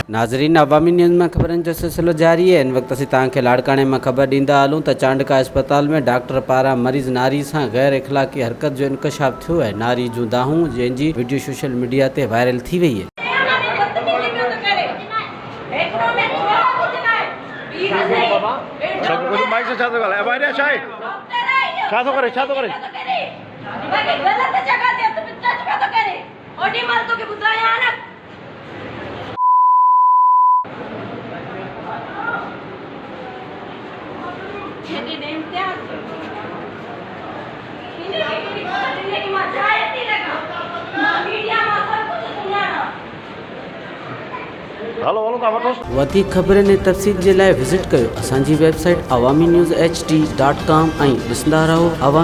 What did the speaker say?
नाज़रीन, अवामी न्यूज़ में ख़बरनि जो सिलसिलो जारी है। इन वक्त असीं तव्हांखे लाड़काणे में ख़बर ॾींदा हलूं त चांडका अस्पताल में डॉक्टर पारां मरीज़ नारी सां गैर इख़लाक़ी हरकत जो इंकशाफ थियो है। नारी जूं दाहूं जंहिंजी वीडियो सोशल मीडिया ते वायरल थी वई है। वधीक ख़बरनि ऐं तफ़सील जे लाइ विज़िट कयो असांजी वेबसाइट awamiNewsHD.com ऐं ॾिसंदा रहो अवामी।